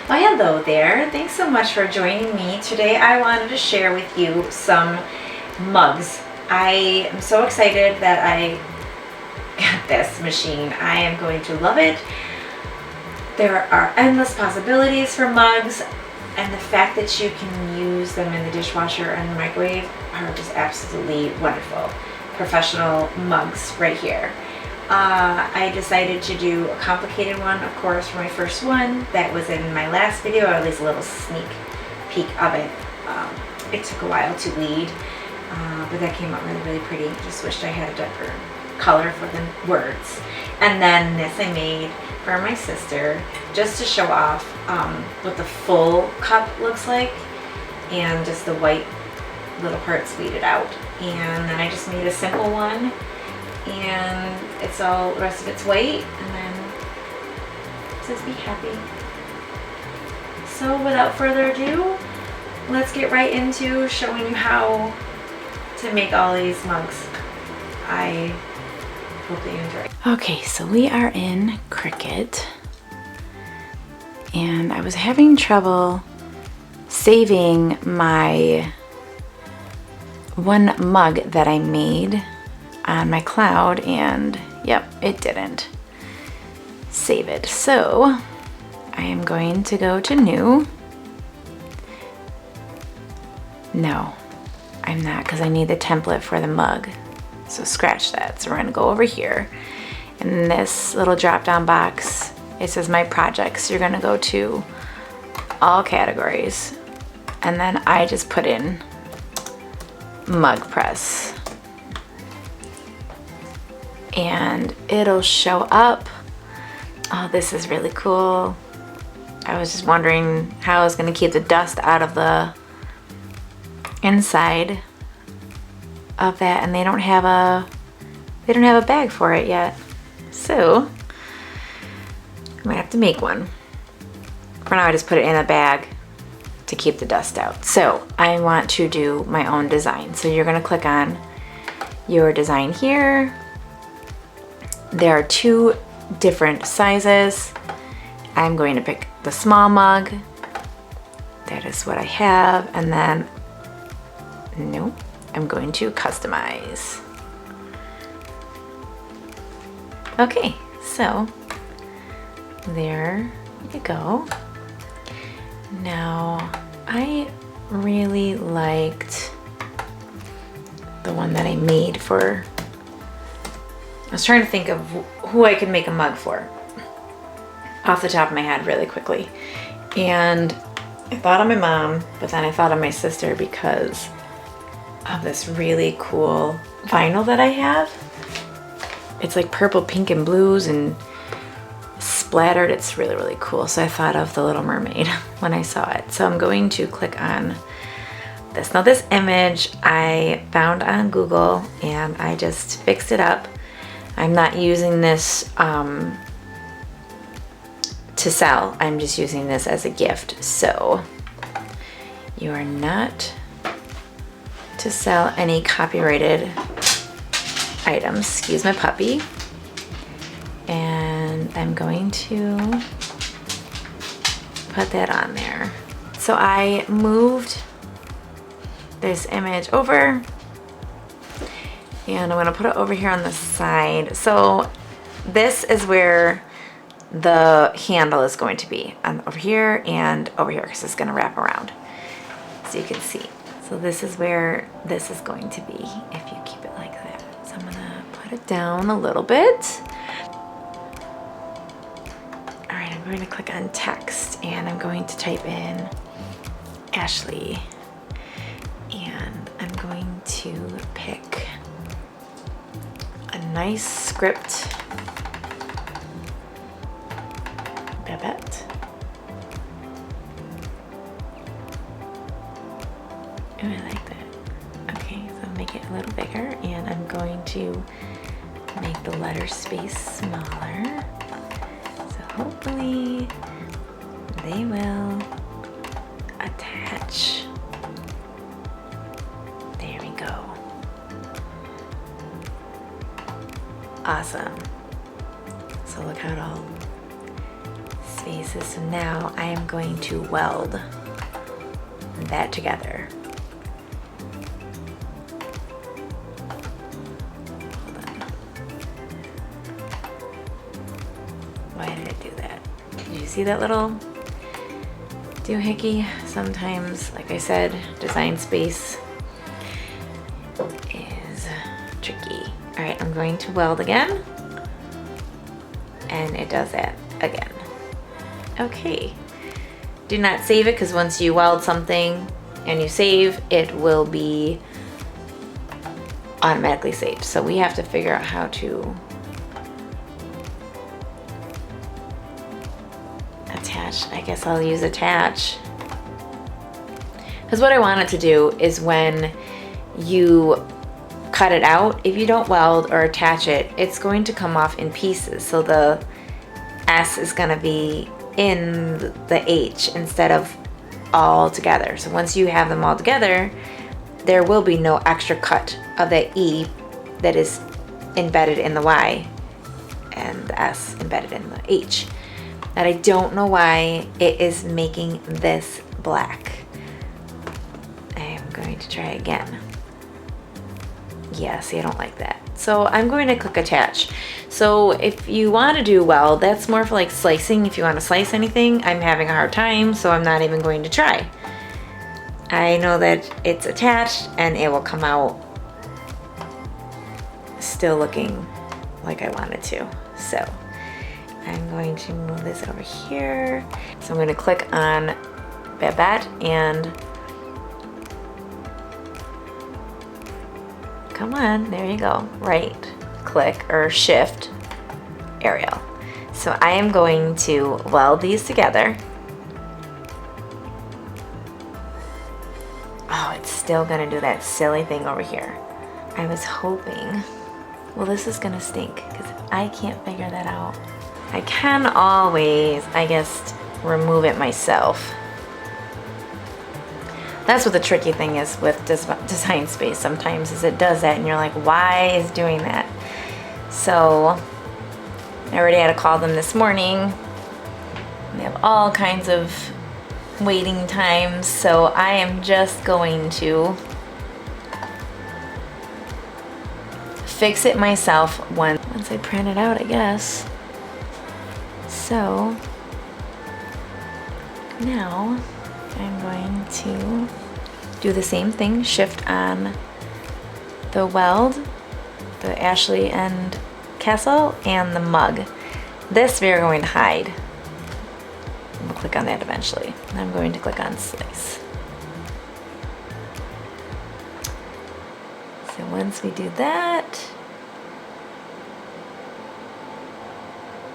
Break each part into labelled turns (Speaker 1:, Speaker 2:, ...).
Speaker 1: Well, hello there. Thanks so much for joining me. Today I wanted to share with you some mugs. I am so excited that I got this machine. I am going to love it. There are endless possibilities for mugs, and the fact that you can use them in the dishwasher and the microwave are just absolutely wonderful. Professional mugs right here. I decided to do a complicated one, of course, for my first one. That was in my last video, or at least a little sneak peek of it. It took a while to weed, but that came out really, really pretty. Just wished I had a darker color for the words. And then this I made for my sister, just to show off what the full cup looks like, and just the white little parts weeded out. And then I just made a simple one, and it's all the rest of it's white, and then it says be happy. So without further ado, let's get right into showing you how to make all these mugs. I hope that you enjoy. Okay, so we are in Cricut, and I was having trouble saving my one mug that I made on my cloud, and yep, it didn't save it. So I am going to go to new. No, I'm not, because I need the template for the mug. So scratch that. So we're gonna go over here. In this little drop down box, it says my projects. You're gonna go to all categories, and then I just put in Mug Press, and it'll show up. Oh, this is really cool. I was just wondering how I was going to keep the dust out of the inside of that, and they don't have a bag for it yet. So I might have to make one. For now I just put it in a bag to keep the dust out. So I want to do my own design. So you're going to click on your design here. There are two different sizes. I'm going to pick the small mug. That is what I have. And then, no, I'm going to customize. Okay, so there you go. Now, I really liked the one that I made for, I was trying to think of who I could make a mug for off the top of my head really quickly. And I thought of my mom, but then I thought of my sister because of this really cool vinyl that I have. It's like purple, pink, and blues and splattered. It's really, really cool. So I thought of The Little Mermaid when I saw it. So I'm going to click on this. Now this image I found on Google, and I just fixed it up. I'm not using this to sell. I'm just using this as a gift. So you are not to sell any copyrighted items. Excuse my puppy. And I'm going to put that on there. So I moved this image over, and I'm going to put it over here on the side. So this is where the handle is going to be, over here and over here, because it's going to wrap around, so you can see. So this is where this is going to be if you keep it like that. So I'm going to put it down a little bit. All right, I'm going to click on text, and I'm going to type in Ashley, and I'm going to pick a nice script. Babette. Oh, I like that. Okay, so make it a little bigger, and I'm going to make the letter space smaller. So hopefully they will attach. There we go. Awesome. So look how it all spaces. So now I am going to weld that together. Hold on. Why did it do that? Did you see that little doohickey? Sometimes, like I said, design space is tricky. All right, I'm going to weld again. And it does that again. Okay. Do not save it, because once you weld something and you save, it will be automatically saved. So we have to figure out how to attach. I guess I'll use attach. Because what I want it to do is when you cut it out, if you don't weld or attach it, it's going to come off in pieces. So the S is going to be in the H instead of all together. So once you have them all together, there will be no extra cut of that E that is embedded in the Y and the S embedded in the H. And I don't know why it is making this black. I am going to try again. Yeah, see, I don't like that. So I'm going to click attach. So if you want to do weld, that's more for like slicing. If you want to slice anything, I'm having a hard time, so I'm not even going to try. I know that it's attached and it will come out still looking like I want it to. So I'm going to move this over here. So I'm going to click on Babette and come on, there you go. Right click or shift Arial. So I am going to weld these together. Oh, it's still gonna do that silly thing over here. I was hoping, well, this is gonna stink because I can't figure that out. I can always, I guess, remove it myself. That's what the tricky thing is with design space sometimes, is it does that and you're like, why is it doing that? So I already had to call them this morning. They have all kinds of waiting times, so I am just going to fix it myself once I print it out, I guess. So now I'm going to do the same thing, shift on the weld, the Ashley and Castle, and the mug. This we are going to hide. We'll click on that eventually. And I'm going to click on slice. So once we do that,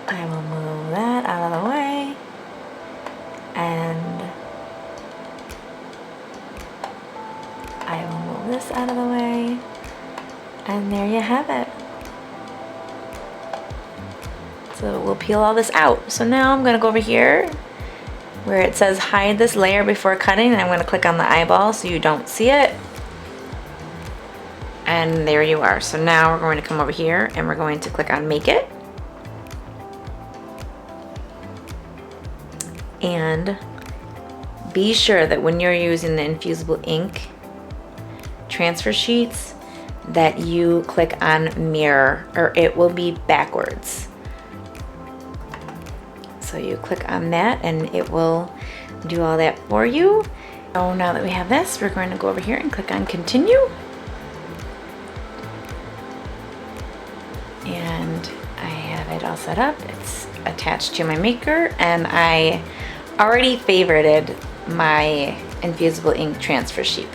Speaker 1: I will move that out of the way, and I will move this out of the way, and there you have it. So we'll peel all this out. So now I'm going to go over here where it says hide this layer before cutting, and I'm going to click on the eyeball so you don't see it. And there you are. So now we're going to come over here and we're going to click on make it. And be sure that when you're using the infusible ink transfer sheets that you click on mirror, or it will be backwards. So you click on that and it will do all that for you. So now that we have this, we're going to go over here and click on continue. And I have it all set up. It's attached to my maker, and I already favorited my infusible ink transfer sheet,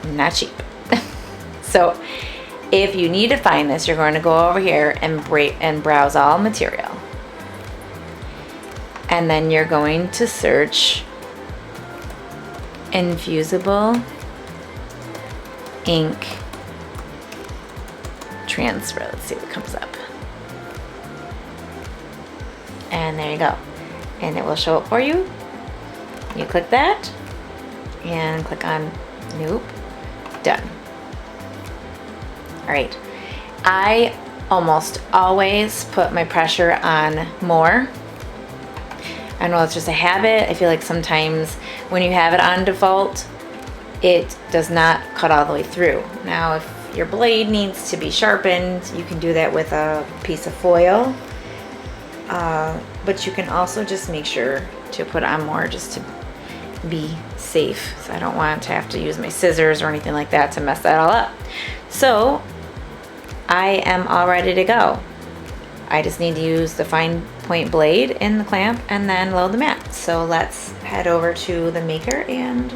Speaker 1: not cheap. So if you need to find this, you're going to go over here and browse all material, and then you're going to search infusible ink transfer. Let's see what comes up. And there you go. And it will show it for you. You click that and click on nope. Done. All right. I almost always put my pressure on more. I know it's just a habit. I feel like sometimes when you have it on default, it does not cut all the way through. Now, if your blade needs to be sharpened, you can do that with a piece of foil. But you can also just make sure to put on more just to be safe. So I don't want to have to use my scissors or anything like that to mess that all up. So I am all ready to go. I just need to use the fine point blade in the clamp and then load the mat. So let's head over to the maker and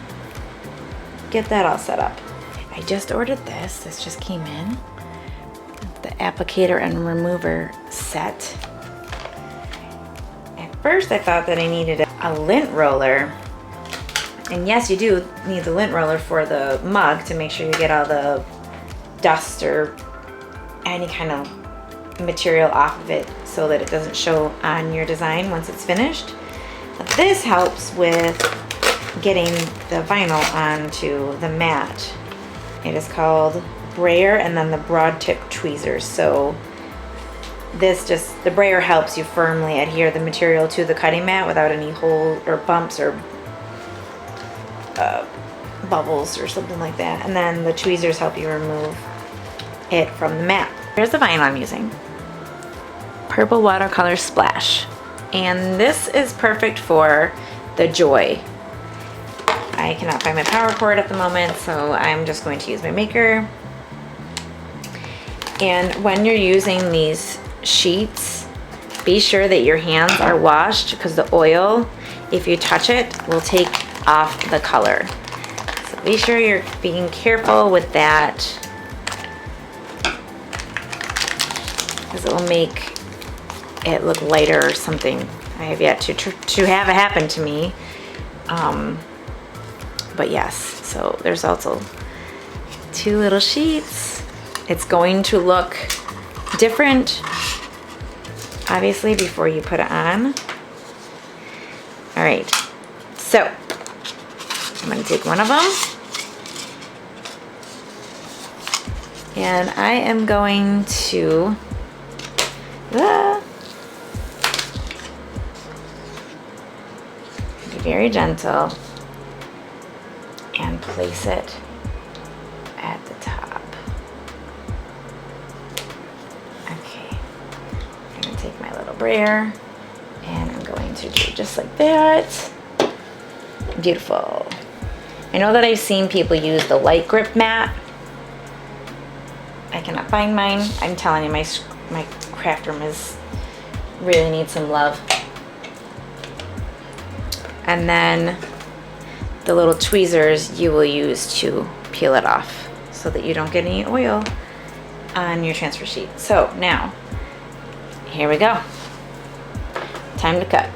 Speaker 1: get that all set up. I just ordered this. This just came in. The applicator and remover set. At first I thought that I needed a lint roller. And yes, you do need the lint roller for the mug to make sure you get all the dust or any kind of material off of it so that it doesn't show on your design once it's finished. But this helps with getting the vinyl onto the mat. It is called brayer and then the broad tip tweezers. So the brayer helps you firmly adhere the material to the cutting mat without any holes or bumps or bubbles or something like that. And then the tweezers help you remove it from the mat. Here's the vinyl I'm using. Purple watercolor splash. And this is perfect for the Joy. I cannot find my power cord at the moment, so I'm just going to use my maker. And when you're using these sheets, be sure that your hands are washed because the oil, if you touch it, will take off the color. So be sure you're being careful with that because it will make it look lighter or something. I have yet to have it happen to me. But yes, so there's also 2 little sheets. It's going to look different, obviously, before you put it on. All right, so I'm gonna take one of them. And I am going to be very gentle and place it at the top. Okay, I'm gonna take my little brayer and I'm going to do just like that. Beautiful. I know that I've seen people use the light grip mat. I cannot find mine. I'm telling you, my craft room really needs some love. And then the little tweezers you will use to peel it off so that you don't get any oil on your transfer sheet. So now, here we go. Time to cut.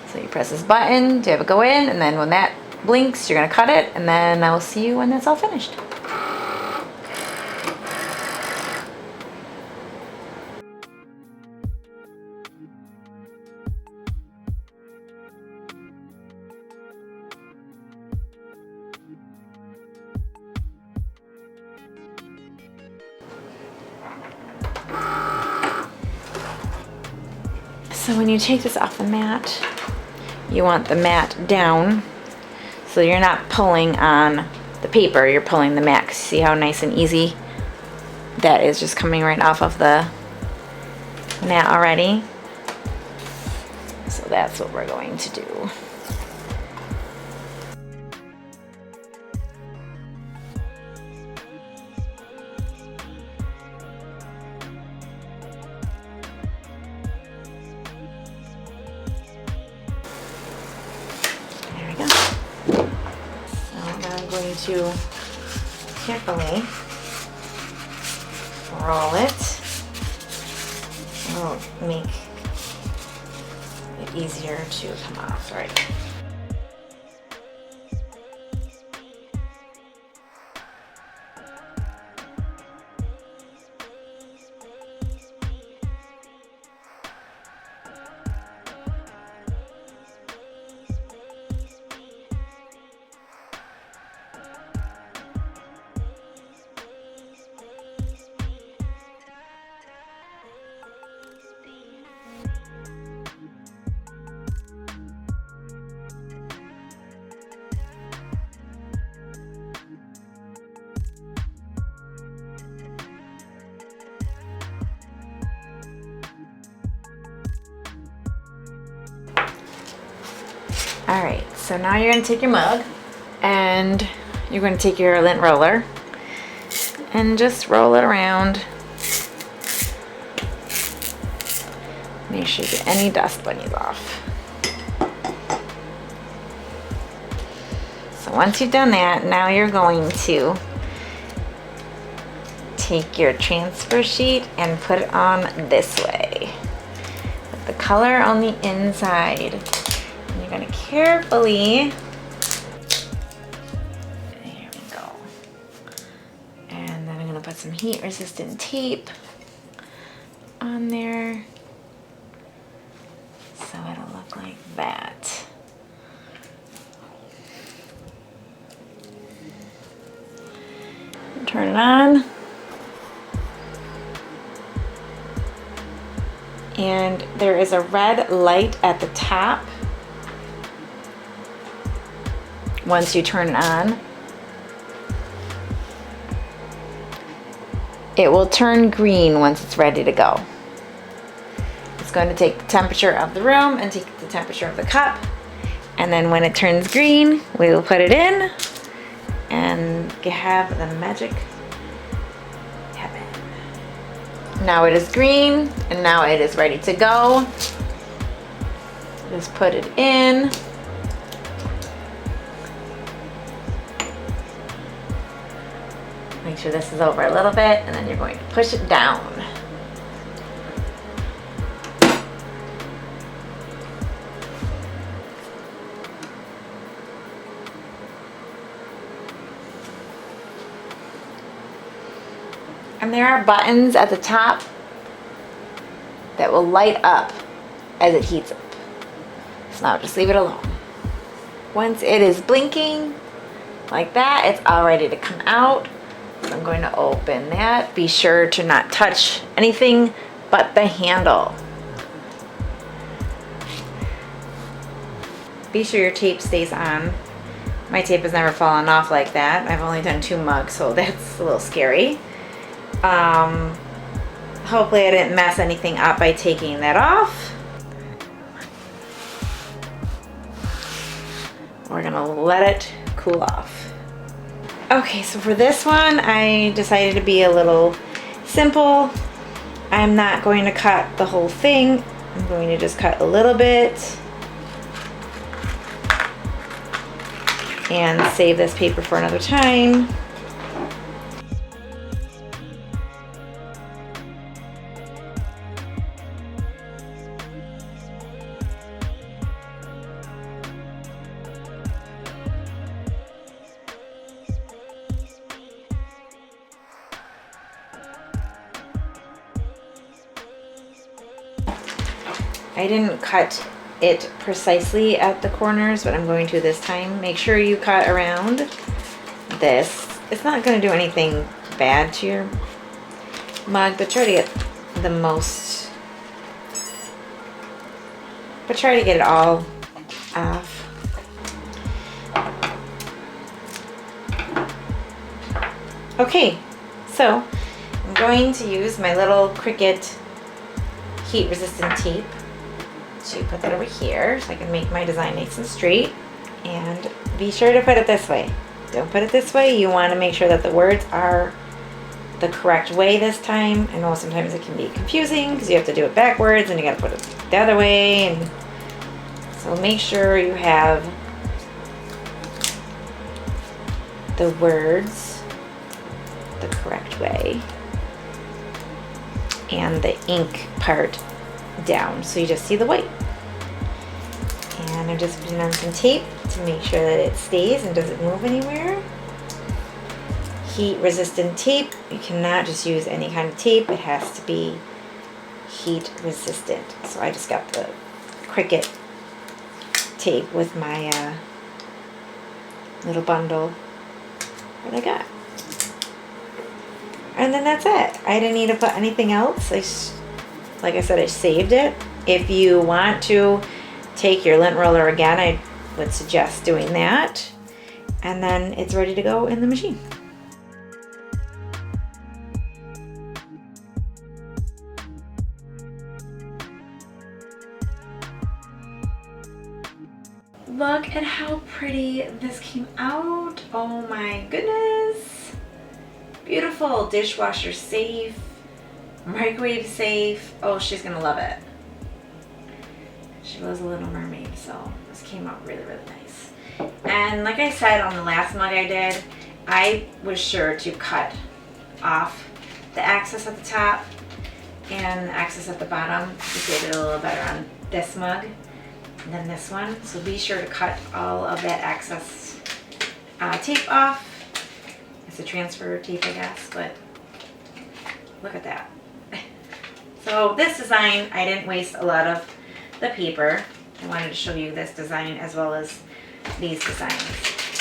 Speaker 1: So you press this button to have it go in, and then when that blinks, you're gonna cut it, and then I will see you when that's all finished. So when you take this off the mat, you want the mat down so you're not pulling on the paper, you're pulling the mat. See how nice and easy that is, just coming right off of the mat already. So that's what we're going to do. I'm going to carefully roll it. It'll make it easier to come off, right? All right, so now you're gonna take your mug and you're gonna take your lint roller and just roll it around. Make sure you get any dust bunnies off. So once you've done that, now you're going to take your transfer sheet and put it on this way. Put the color on the inside. And you're gonna carefully, there we go. And then I'm gonna put some heat resistant tape on there. So it'll look like that. Turn it on. And there is a red light at the top. Once you turn it on, it will turn green once it's ready to go. It's going to take the temperature of the room and take the temperature of the cup. And then when it turns green, we will put it in and have the magic happen. Now it is green and now it is ready to go. Just put it in. Make sure this is over a little bit and then you're going to push it down. And there are buttons at the top that will light up as it heats up. So now just leave it alone. Once it is blinking like that, it's all ready to come out. So I'm going to open that. Be sure to not touch anything but the handle. Be sure your tape stays on. My tape has never fallen off like that. I've only done 2 mugs, so that's a little scary. Hopefully I didn't mess anything up by taking that off. We're gonna let it cool off. Okay, so for this one, I decided to be a little simple. I'm not going to cut the whole thing. I'm going to just cut a little bit and save this paper for another time. I didn't cut it precisely at the corners, but I'm going to this time. Make sure you cut around this. It's not going to do anything bad to your mug, but try to get the most, but try to get it all off. Okay, so I'm going to use my little Cricut heat resistant tape to put that over here so I can make my design nice and straight. And be sure to put it this way. Don't put it this way. You want to make sure that the words are the correct way this time. I know sometimes it can be confusing because you have to do it backwards and you got to put it the other way. And so make sure you have the words the correct way and the ink part down so you just see the white. And I'm just putting on some tape to make sure that it stays and doesn't move anywhere. Heat resistant tape. You cannot just use any kind of tape. It has to be heat resistant. So I just got the Cricut tape with my little bundle that I got. And then that's it. I didn't need to put anything else. Like I said, I saved it. If you want to take your lint roller again, I would suggest doing that. And then it's ready to go in the machine. look at how pretty this came out. Oh my goodness. Beautiful, dishwasher safe, microwave safe. Oh, she's gonna love it. She was a little mermaid, so this came out really, really nice. And like I said on the last mug I did, I was sure to cut off the access at the top and the access at the bottom to get it a little better on this mug than this one. So be sure to cut all of that excess tape off. It's a transfer tape, I guess, but look at that. So this design, I didn't waste a lot of the paper. I wanted to show you this design as well as these designs.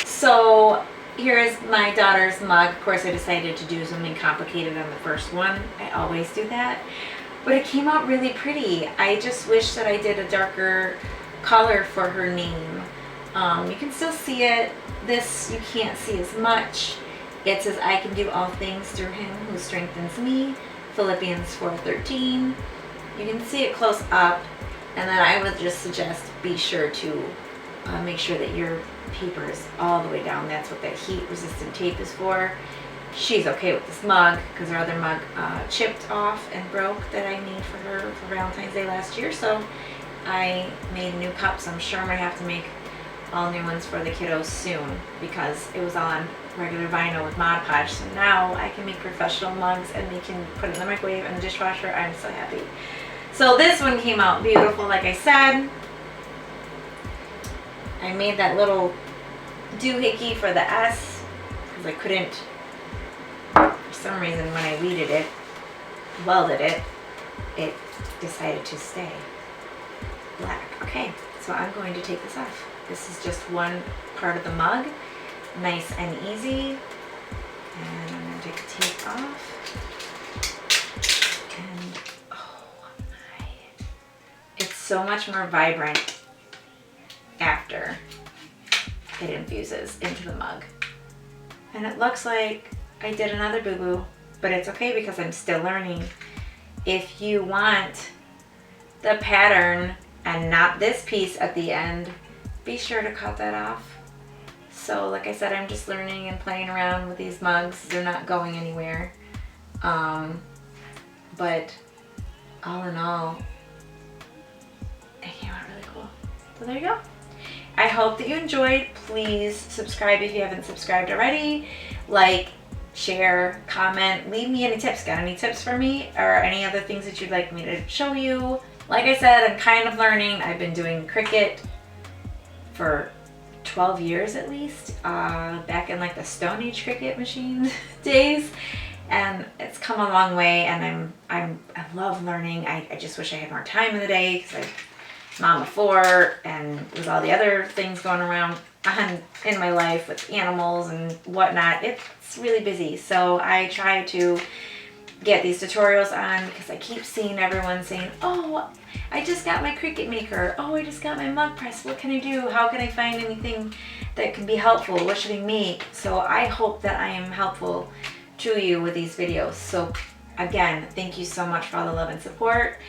Speaker 1: So here's my daughter's mug. Of course, I decided to do something complicated on the first one. I always do that. But it came out really pretty. I just wish that I did a darker color for her name. You can still see it. This you can't see as much. It says, I can do all things through him who strengthens me. Philippians 4:13. You can see it close up. And then I would just suggest be sure to make sure that your paper is all the way down. That's what that heat resistant tape is for. She's okay with this mug because her other mug chipped off and broke that I made for her for Valentine's Day last year. So I made new cups. I'm sure I'm going to have to make all new ones for the kiddos soon because it was on regular vinyl with Mod Podge. So now I can make professional mugs and we can put it in the microwave and the dishwasher. I'm so happy. So this one came out beautiful, like I said. I made that little doohickey for the S because I couldn't, for some reason when I welded it, it decided to stay black. Okay, so I'm going to take this off. This is just one part of the mug, nice and easy. And I'm going to take the tape off. And oh my, it's so much more vibrant after it infuses into the mug. And it looks like I did another boo-boo, but it's okay because I'm still learning. If you want the pattern and not this piece at the end, be sure to cut that off. So like I said, I'm just learning and playing around with these mugs. They're not going anywhere. But all in all, it came out really cool. So there you go. I hope that you enjoyed. Please subscribe if you haven't subscribed already. Like, share, comment, leave me any tips. Got any tips for me or any other things that you'd like me to show you? Like I said, I'm kind of learning. I've been doing Cricut for 12 years at least, back in like the Stone Age Cricut machine days. And it's come a long way and I love learning. I just wish I had more time in the day because I'm mom of 4 and with all the other things going around in my life with animals and whatnot, it's really busy. So I try to get these tutorials on because I keep seeing everyone saying, oh, I just got my Cricut maker. Oh, I just got my mug press. What can I do? How can I find anything that can be helpful? What should I make? So I hope that I am helpful to you with these videos. So again, thank you so much for all the love and support.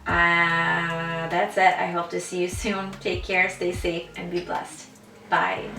Speaker 1: That's it. I hope to see you soon. Take care, stay safe, and be blessed. Bye.